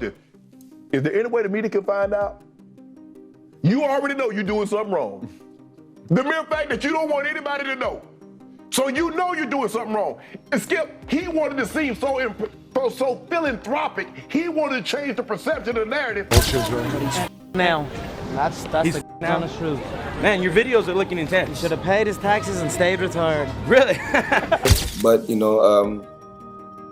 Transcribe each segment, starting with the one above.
Is there any way the media can find out? You already know you're doing something wrong. The mere fact that you don't want anybody to know. So you know you're doing something wrong. And Skip, he wanted to seem so philanthropic. He wanted to change the perception of the narrative. Now. That's the honest truth. Man, your videos are looking intense. He should have paid his taxes and stayed retired. Really? But,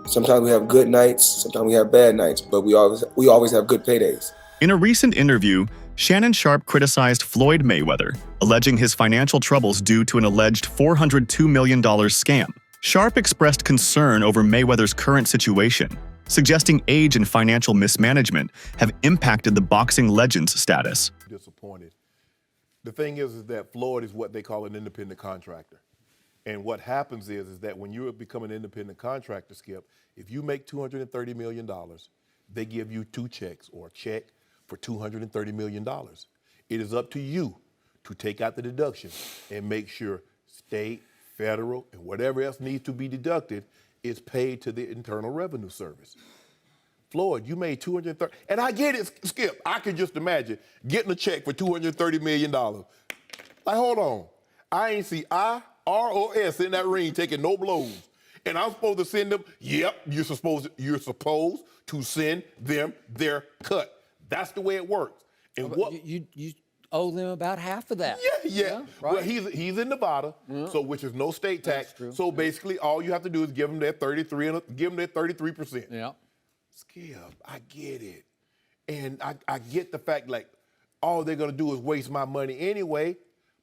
sometimes we have good nights, sometimes we have bad nights, but we always have good paydays. In a recent interview, Shannon Sharpe criticized Floyd Mayweather, alleging his financial troubles due to an alleged $402 million scam. Sharpe expressed concern over Mayweather's current situation, suggesting age and financial mismanagement have impacted the boxing legend's status. Disappointed. The thing is that Floyd is what they call an independent contractor. And what happens is that when you become an independent contractor, Skip, if you make $230 million, they give you two checks or a check for $230 million. It is up to you to take out the deduction and make sure state, federal, and whatever else needs to be deducted is paid to the Internal Revenue Service. Floyd, you made $230, and I get it, Skip. I can just imagine getting a check for $230 million. Like, hold on. I ain't see I, R, or S in that ring taking no blows. And I'm supposed to send them, yep, you're supposed to send them their cut. That's the way it works. And what you owe them about half of that. Yeah. Right? Well, he's in Nevada, so which is no state tax. So basically, all you have to do is give them their 33%. Yeah. Skip, I get it, and I get the fact like all they're gonna do is waste my money anyway,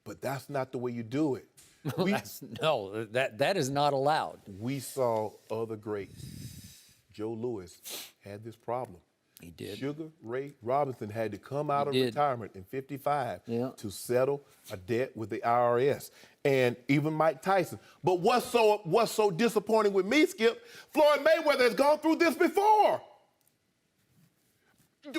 but that's not the way you do it. That is not allowed. We saw other greats. Joe Louis had this problem. He did. Sugar Ray Robinson had to come out of retirement in '55 to settle a debt with the IRS, and even Mike Tyson. But what's so disappointing with me, Skip? Floyd Mayweather has gone through this before.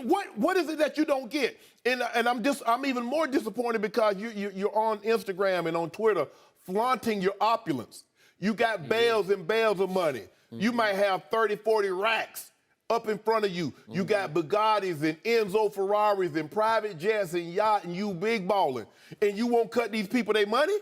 What is it that you don't get? And I'm even more disappointed because you're on Instagram and on Twitter flaunting your opulence. You got bales and bales of money. You might have 30, 40 racks up in front of you. You got Bugattis and Enzo Ferraris and private jets and yacht, and you big balling. And you won't cut these people their money?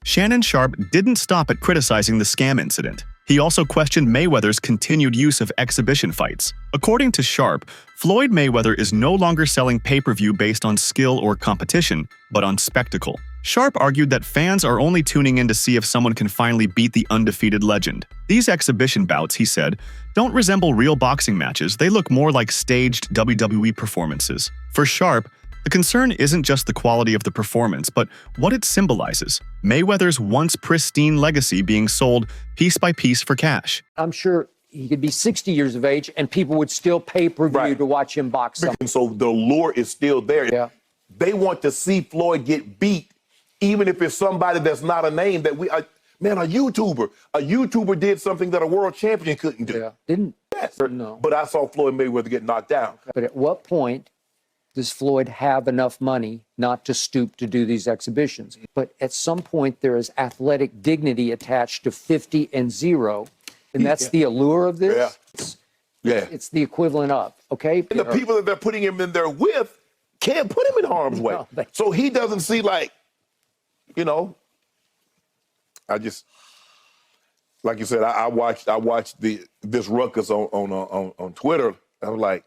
Shannon Sharpe didn't stop at criticizing the scam incident. He also questioned Mayweather's continued use of exhibition fights. According to Sharpe, Floyd Mayweather is no longer selling pay-per-view based on skill or competition, but on spectacle. Sharpe argued that fans are only tuning in to see if someone can finally beat the undefeated legend. These exhibition bouts, he said, don't resemble real boxing matches. They look more like staged WWE performances. For Sharpe, the concern isn't just the quality of the performance, but what it symbolizes. Mayweather's once pristine legacy being sold piece by piece for cash. I'm sure he could be 60 years of age and people would still pay per view to watch him box. And so the lure is still there. Yeah. They want to see Floyd get beat, even if it's somebody that's not a name that a YouTuber. A YouTuber did something that a world champion couldn't do. Yeah. Didn't? Yes. No. But I saw Floyd Mayweather get knocked down. But at what point does Floyd have enough money not to stoop to do these exhibitions? But at some point, there is athletic dignity attached to 50 and 0, and that's the allure of this. It's the equivalent of, okay? And the people that they're putting him in there with can't put him in harm's way. So he doesn't see like, I just, like you said, I watched this ruckus on Twitter. I was like,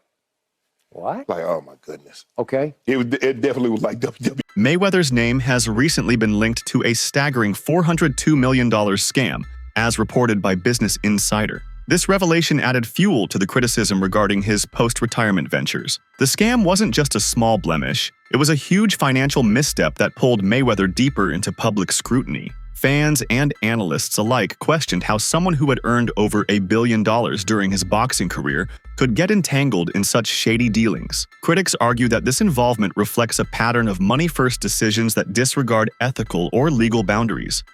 what? Like, oh my goodness. Okay. It definitely was like WWE. Mayweather's name has recently been linked to a staggering $402 million scam, as reported by Business Insider. This revelation added fuel to the criticism regarding his post-retirement ventures. The scam wasn't just a small blemish, it was a huge financial misstep that pulled Mayweather deeper into public scrutiny. Fans and analysts alike questioned how someone who had earned over $1 billion during his boxing career could get entangled in such shady dealings. Critics argue that this involvement reflects a pattern of money-first decisions that disregard ethical or legal boundaries.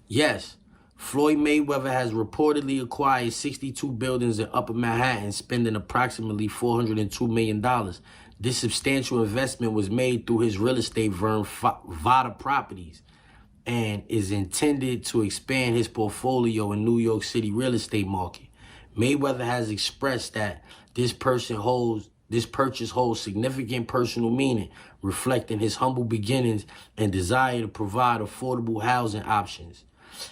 Yes, Floyd Mayweather has reportedly acquired 62 buildings in Upper Manhattan, spending approximately $402 million. This substantial investment was made through his real estate firm, Vada Properties, and is intended to expand his portfolio in New York City real estate market. Mayweather has expressed that This purchase holds significant personal meaning, reflecting his humble beginnings and desire to provide affordable housing options.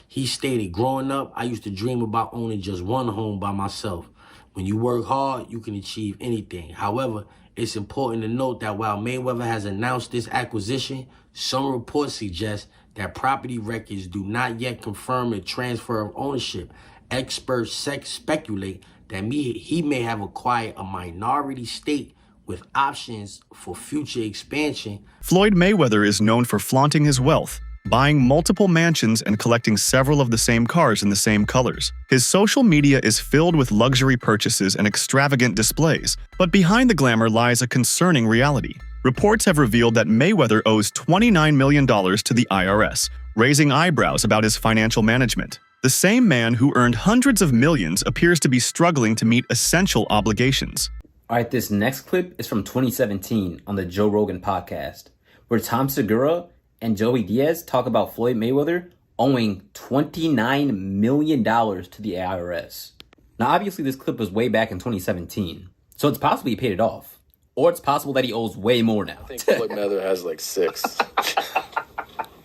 He stated, growing up, I used to dream about owning just one home by myself. When you work hard, you can achieve anything. However, it's important to note that while Mayweather has announced this acquisition, some reports suggest that property records do not yet confirm a transfer of ownership. Experts speculate that he may have acquired a minority stake with options for future expansion. Floyd Mayweather is known for flaunting his wealth, buying multiple mansions and collecting several of the same cars in the same colors. His social media is filled with luxury purchases and extravagant displays, but behind the glamour lies a concerning reality. Reports have revealed that Mayweather owes $29 million to the IRS, raising eyebrows about his financial management. The same man who earned hundreds of millions appears to be struggling to meet essential obligations. All right, this next clip is from 2017 on the Joe Rogan podcast, where Tom Segura and Joey Diaz talk about Floyd Mayweather owing $29 million to the IRS. Now, obviously, this clip was way back in 2017, so it's possible he paid it off. Or it's possible that he owes way more now. I think Floyd Mayweather has like 6.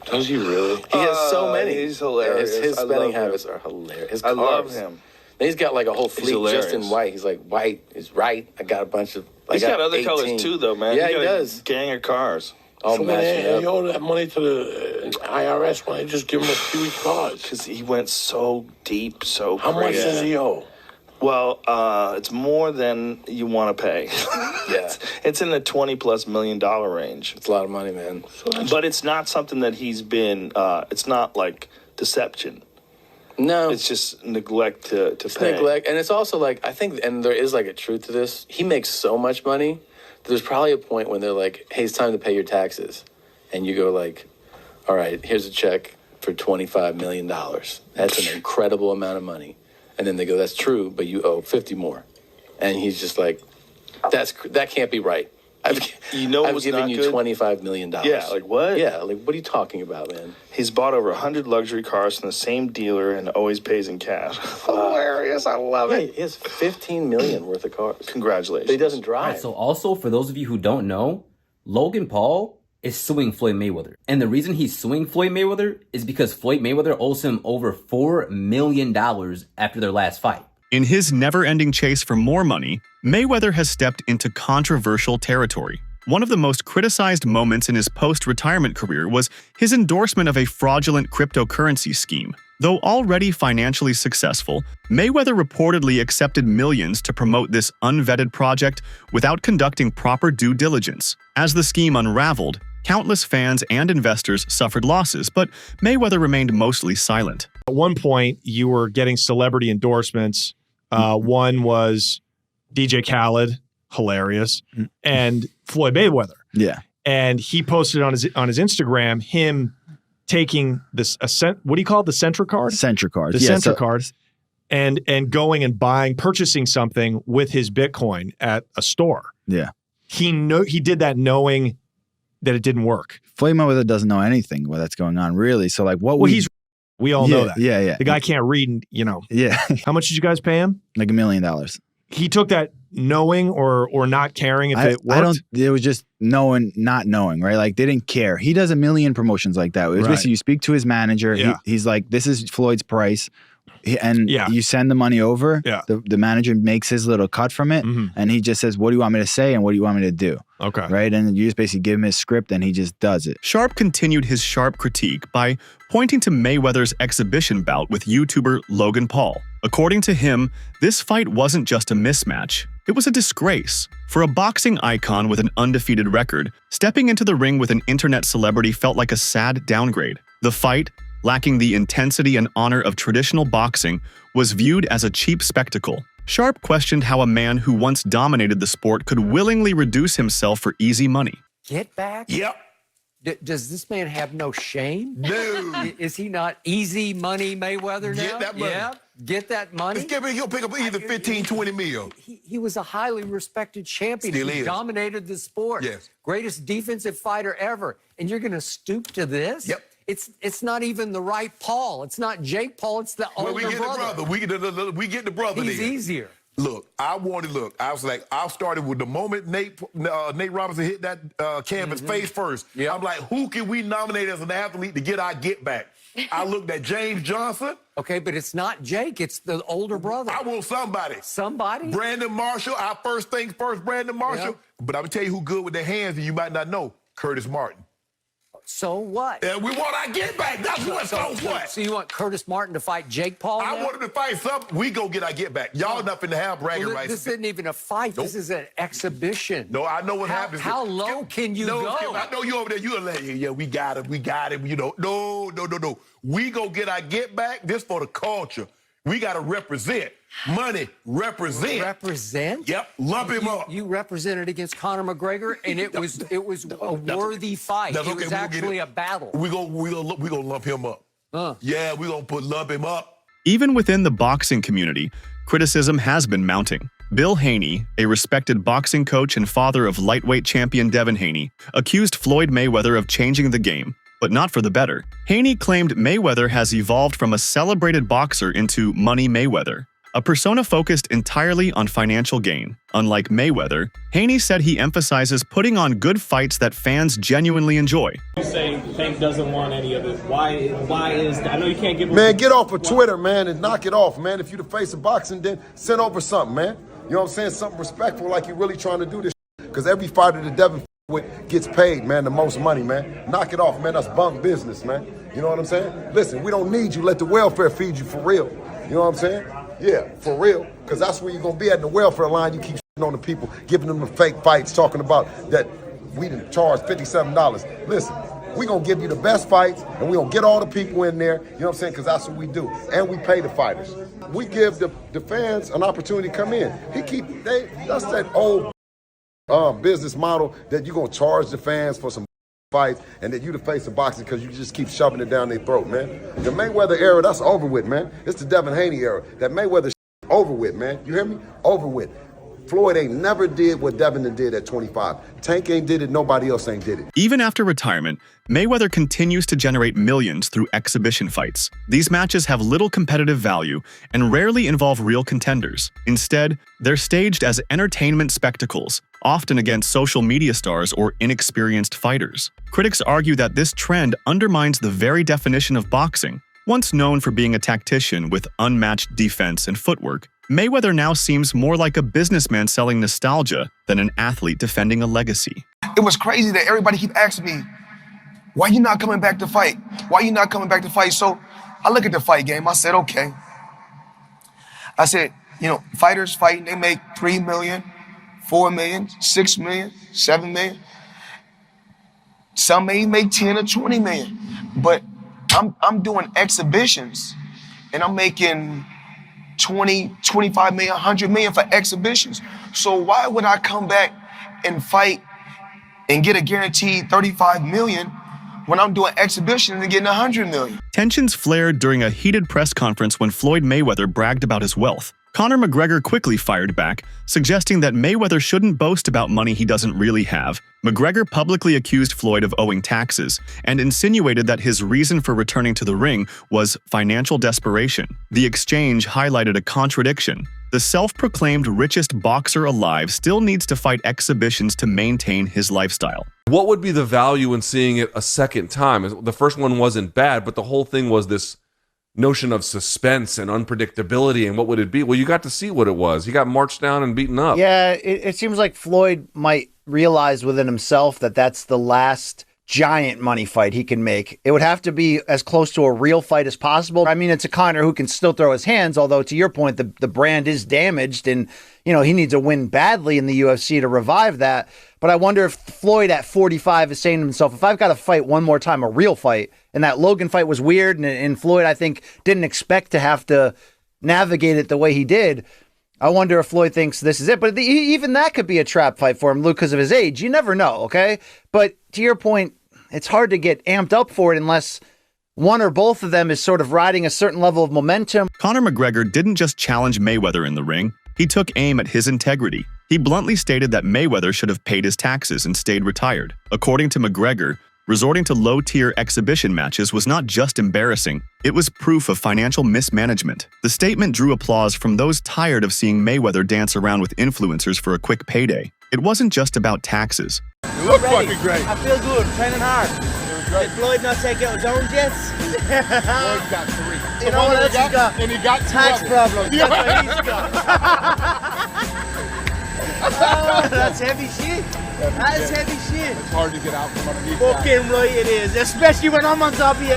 Does he really? He has so many. He's hilarious. His spending habits are hilarious. His cars. I love him. And he's got like a whole fleet just in white. He's like, white is right. I got a bunch of. He's got other 18 colors too, though, man. Yeah, he got does. A gang of cars. All so matching he owed that money to the IRS. Why don't you just give him a few cars? Because he went so deep, so How much does he owe? Well, it's more than you want to pay. Yeah. It's in the $20+ million range. It's a lot of money, man. But it's not something that he's been, it's not like deception. No. It's just neglect to pay. Neglect. And it's also like, I think, and there is like a truth to this. He makes so much money. There's probably a point when they're like, hey, it's time to pay your taxes. And you go like, all right, here's a check for $25 million. That's an incredible amount of money. And then they go, that's true, but you owe 50 more. And he's just like, that can't be right. I've given you $25 million. Yeah, like what? Yeah, like what are you talking about, man? He's bought over 100 luxury cars from the same dealer and always pays in cash. Hilarious, I love it. He has $15 million worth of cars. Congratulations. But he doesn't drive. Right, so also, for those of you who don't know, Logan Paul is suing Floyd Mayweather. And the reason he's suing Floyd Mayweather is because Floyd Mayweather owes him over $4 million after their last fight. In his never-ending chase for more money, Mayweather has stepped into controversial territory. One of the most criticized moments in his post-retirement career was his endorsement of a fraudulent cryptocurrency scheme. Though already financially successful, Mayweather reportedly accepted millions to promote this unvetted project without conducting proper due diligence. As the scheme unraveled, countless fans and investors suffered losses, but Mayweather remained mostly silent. At one point, you were getting celebrity endorsements. One was DJ Khaled, hilarious, and Floyd Mayweather. Yeah. And he posted on his Instagram him taking this what do you call it? The Centra card? Centra card. The Centra card. And going and purchasing something with his Bitcoin at a store. Yeah. He did that knowing that it didn't work. Floyd Mayweather doesn't know anything that's going on, really. So like what we all know that. Yeah. The guy can't read, Yeah. How much did you guys pay him? Like $1 million. He took that knowing or not caring if it worked? It was just knowing, not knowing, right? Like they didn't care. He does a million promotions like that. It was basically you speak to his manager. Yeah. He's like, this is Floyd's price. And you send the money over. Yeah. The manager makes his little cut from it. And he just says, what do you want me to say? And what do you want me to do? Okay. Right. And you just basically give him his script and he just does it. Sharpe continued his sharp critique by pointing to Mayweather's exhibition bout with YouTuber Logan Paul. According to him, this fight wasn't just a mismatch. It was a disgrace. For a boxing icon with an undefeated record, stepping into the ring with an internet celebrity felt like a sad downgrade. The fight, lacking the intensity and honor of traditional boxing, was viewed as a cheap spectacle. Sharpe questioned how a man who once dominated the sport could willingly reduce himself for easy money. Get back? Yep. Does this man have no shame? No. Is he not easy money Mayweather now? Get that money. Yeah. Get that money. He'll pick up either 15, 20 mil. He was a highly respected champion. Still He is. dominated the sport. Yes. Greatest defensive fighter ever. And you're going to stoop to this? Yep. It's not even the right Paul. It's not Jake Paul. It's the older we get brother. the brother. We get the brother. He's then. easier. Look, I was like, I started with the moment Nate Robinson hit that canvas face first. Yeah. I'm like, who can we nominate as an athlete to get our get back? I looked at James Johnson. Okay, but it's not Jake. It's the older brother. I want somebody. Somebody? Brandon Marshall. Our first things first, Brandon Marshall. Yeah. But I'm going to tell you who good with their hands and you might not know. Curtis Martin. So what? And we want our get back. That's what. So what? So you want Curtis Martin to fight Jake Paul I now? want him to fight something. We go get our get back. Y'all nothing to have bragging rights. This isn't even a fight. Nope. This is an exhibition. No, I know what happens. How low can you go? Skip, I know you over there. You like, yeah, we got him. You know, no. We go get our get back. This for the culture. We got to represent. Money, represent. Represent? Yep, lump him up. You represented against Conor McGregor, and it was a worthy fight. That's It okay, was we'll actually get a battle. We gonna lump him up. Yeah, we gonna lump him up. Even within the boxing community, criticism has been mounting. Bill Haney, a respected boxing coach and father of lightweight champion Devin Haney, accused Floyd Mayweather of changing the game, but not for the better. Haney claimed Mayweather has evolved from a celebrated boxer into Money Mayweather, a persona focused entirely on financial gain. Unlike Mayweather, Haney said he emphasizes putting on good fights that fans genuinely enjoy. You say Tank doesn't want any of it. Why is that? I know you can't give him... Man, get off of Twitter, man, and knock it off, man. If you the face of boxing, then send over something, man. You know what I'm saying? Something respectful like you really trying to do this. Because every fighter that Devin with gets paid, man, the most money, man. Knock it off, man. That's bunk business, man. You know what I'm saying? Listen, we don't need you. Let the welfare feed you for real. You know what I'm saying? Yeah, for real. Because that's where you're going to be at in the welfare line. You keep on the people, giving them the fake fights, talking about that we didn't charge $57. Listen, we're going to give you the best fights, and we're going to get all the people in there, you know what I'm saying, because that's what we do. And we pay the fighters. We give the fans an opportunity to come in. That's that old business model that you're going to charge the fans for some fights and that you the face of boxing because you just keep shoving it down their throat, man. The Mayweather era, that's over with, man. It's the Devin Haney era. That Mayweather over with, man. You hear me? Over with. Floyd ain't never did what Devin did at 25. Tank ain't did it, nobody else ain't did it. Even after retirement, Mayweather continues to generate millions through exhibition fights. These matches have little competitive value and rarely involve real contenders. Instead, they're staged as entertainment spectacles, often against social media stars or inexperienced fighters. Critics argue that this trend undermines the very definition of boxing. Once known for being a tactician with unmatched defense and footwork, Mayweather now seems more like a businessman selling nostalgia than an athlete defending a legacy. It was crazy that everybody keep asking me, why you not coming back to fight? Why you not coming back to fight? So I look at the fight game. I said, okay. I said, you know, fighters fighting, they make $3 million, $4 million, $6 million, $7 million. Some may make 10 or 20 million. But I'm doing exhibitions and I'm making 20, 25 million, 100 million for exhibitions. So why would I come back and fight and get a guaranteed 35 million when I'm doing exhibitions and getting 100 million? Tensions flared during a heated press conference when Floyd Mayweather bragged about his wealth. Conor McGregor quickly fired back, suggesting that Mayweather shouldn't boast about money he doesn't really have. McGregor publicly accused Floyd of owing taxes and insinuated that his reason for returning to the ring was financial desperation. The exchange highlighted a contradiction. The self-proclaimed richest boxer alive still needs to fight exhibitions to maintain his lifestyle. What would be the value in seeing it a second time? The first one wasn't bad, but the whole thing was this notion of suspense and unpredictability, and what would it be? Well, you got to see what it was. He got marched down and beaten up. Yeah, it seems like Floyd might realize within himself that that's the last giant money fight he can make. It would have to be as close to a real fight as possible. I mean, it's a Conor who can still throw his hands, although to your point, the brand is damaged and, you know, he needs a win badly in the UFC to revive that. But I wonder if Floyd at 45 is saying to himself, if I've got to fight one more time, a real fight, and that Logan fight was weird, and Floyd, I think, didn't expect to have to navigate it the way he did. I wonder if Floyd thinks this is it. But even that could be a trap fight for him, Luke, because of his age. You never know, okay? But to your point, it's hard to get amped up for it unless one or both of them is sort of riding a certain level of momentum. Conor McGregor didn't just challenge Mayweather in the ring. He took aim at his integrity. He bluntly stated that Mayweather should have paid his taxes and stayed retired. According to McGregor, Resorting to low-tier exhibition matches was not just embarrassing, it was proof of financial mismanagement. The statement drew applause from those tired of seeing Mayweather dance around with influencers for a quick payday. It wasn't just about taxes. You look fucking great. I feel good, training hard. Did Floyd not take out his own jets? Floyd got 3. You know what else he got? And he got tax problems. That's what he's got. Oh, that's heavy shit. That is heavy shit. It's hard to get out from underneath. Fucking right it is, especially when I'm on top of you.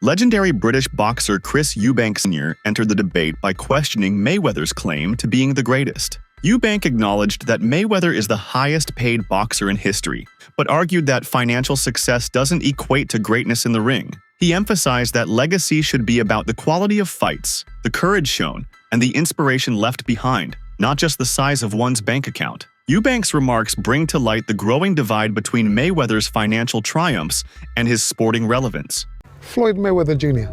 Legendary British boxer Chris Eubank Sr. entered the debate by questioning Mayweather's claim to being the greatest. Eubank acknowledged that Mayweather is the highest-paid boxer in history, but argued that financial success doesn't equate to greatness in the ring. He emphasized that legacy should be about the quality of fights, the courage shown, and the inspiration left behind, not just the size of one's bank account. Eubank's remarks bring to light the growing divide between Mayweather's financial triumphs and his sporting relevance. Floyd Mayweather Jr.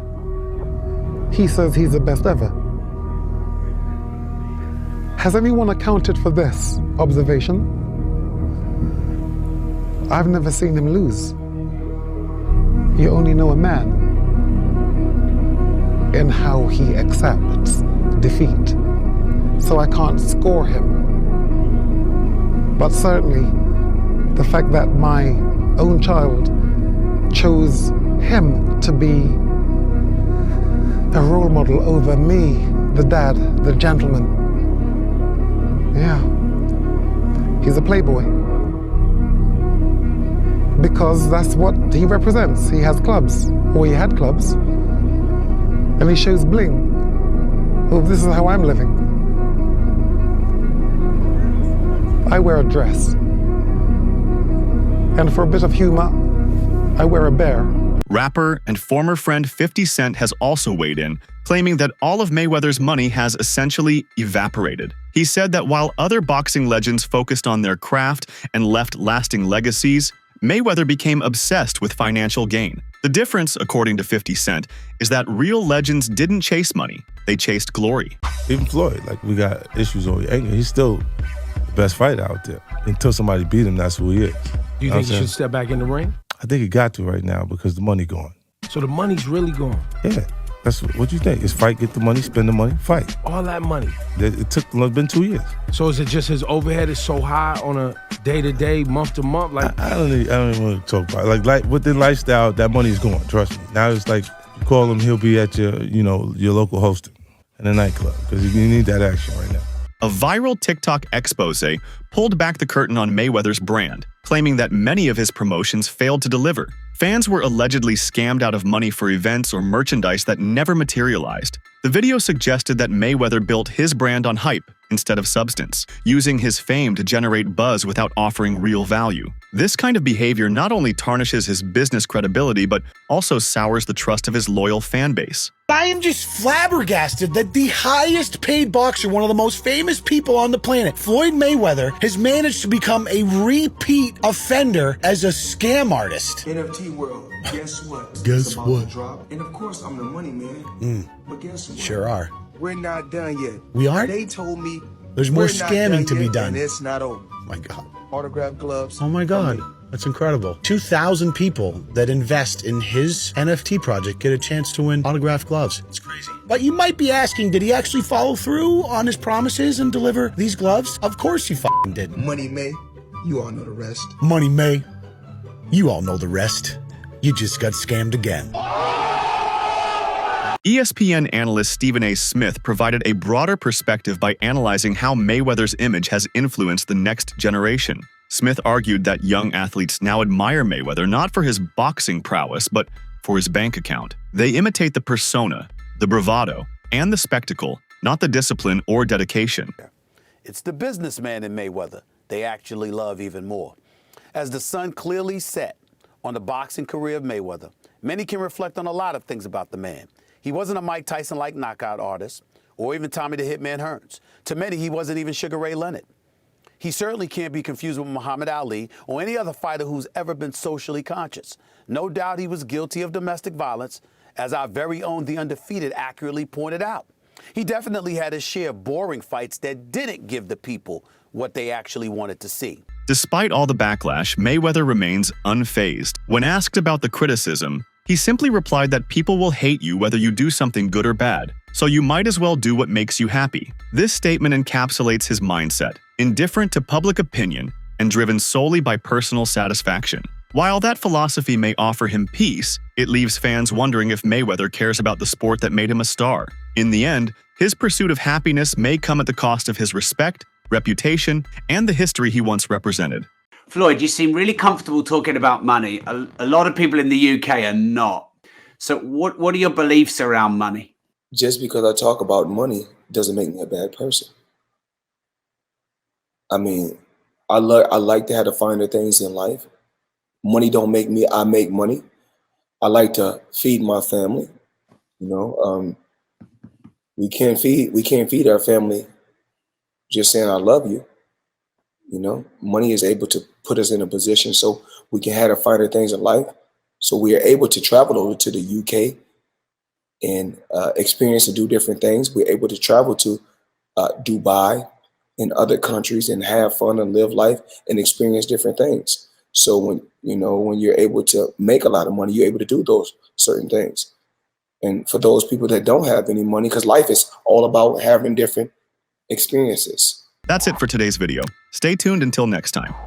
He says he's the best ever. Has anyone accounted for this observation? I've never seen him lose. You only know a man in how he accepts defeat. So I can't score him. But certainly, the fact that my own child chose him to be a role model over me, the dad, the gentleman. Yeah, he's a playboy. Because that's what he represents. He has clubs, or he had clubs, and he shows bling. Oh, this is how I'm living. I wear a dress. And for a bit of humor, I wear a bear. Rapper and former friend 50 Cent has also weighed in, claiming that all of Mayweather's money has essentially evaporated. He said that while other boxing legends focused on their craft and left lasting legacies, Mayweather became obsessed with financial gain. The difference, according to 50 Cent, is that real legends didn't chase money, they chased glory. Even Floyd, like, we got issues over anger. He's still the best fighter out there. Until somebody beat him, that's who he is. Do you think he should step back in the ring? I think he got to right now because the money gone. So the money's really gone? Yeah. That's what you think. It's fight, get the money, spend the money, fight. All that money? It's been 2 years. So is it just his overhead is so high on a day-to-day, month-to-month? Like I don't even want to talk about it. Like with the lifestyle, that money's gone, trust me. Now it's like, you call him, he'll be at your local hosting in a nightclub because you need that action right now. A viral TikTok expose pulled back the curtain on Mayweather's brand, claiming that many of his promotions failed to deliver. Fans were allegedly scammed out of money for events or merchandise that never materialized. The video suggested that Mayweather built his brand on hype instead of substance, using his fame to generate buzz without offering real value. This kind of behavior not only tarnishes his business credibility, but also sours the trust of his loyal fan base. I am just flabbergasted that the highest paid boxer, one of the most famous people on the planet, Floyd Mayweather, has managed to become a repeat offender as a scam artist. NFT world, guess what? Guess It's about what? to drop. And of course, I'm the money man. But guess what? Sure are. We're not done yet. We aren't? They told me There's more we're not scamming to be yet, done. And it's not over. My God. Autograph gloves. Oh my God. That's incredible. 2,000 people that invest in his NFT project get a chance to win autographed gloves. It's crazy. But you might be asking, did he actually follow through on his promises and deliver these gloves? Of course he f***ing did. Money May, you all know the rest. Money May, you all know the rest. You just got scammed again. ESPN analyst Stephen A. Smith provided a broader perspective by analyzing how Mayweather's image has influenced the next generation. Smith argued that young athletes now admire Mayweather not for his boxing prowess, but for his bank account. They imitate the persona, the bravado, and the spectacle, not the discipline or dedication. It's the businessman in Mayweather they actually love even more. As the sun clearly set on the boxing career of Mayweather, many can reflect on a lot of things about the man. He wasn't a Mike Tyson-like knockout artist, or even Tommy the Hitman Hearns. To many, he wasn't even Sugar Ray Leonard. He certainly can't be confused with Muhammad Ali or any other fighter who's ever been socially conscious. No doubt he was guilty of domestic violence, as our very own The Undefeated accurately pointed out. He definitely had his share of boring fights that didn't give the people what they actually wanted to see. Despite all the backlash, Mayweather remains unfazed. When asked about the criticism, he simply replied that people will hate you whether you do something good or bad, so you might as well do what makes you happy. This statement encapsulates his mindset, indifferent to public opinion and driven solely by personal satisfaction. While that philosophy may offer him peace, it leaves fans wondering if Mayweather cares about the sport that made him a star. In the end, his pursuit of happiness may come at the cost of his respect, reputation, and the history he once represented. Floyd, you seem really comfortable talking about money. A lot of people in the UK are not. So what are your beliefs around money? Just because I talk about money doesn't make me a bad person. I mean, I like to have the finer things in life. Money don't make me, I make money. I like to feed my family. You know, we can't feed our family just saying I love you. You know, money is able to put us in a position so we can have the finer things in life. So we are able to travel over to the UK and experience and do different things. We're able to travel to Dubai and other countries and have fun and live life and experience different things. So when you're able to make a lot of money, you're able to do those certain things. And for those people that don't have any money, because life is all about having different experiences. That's it for today's video. Stay tuned until next time.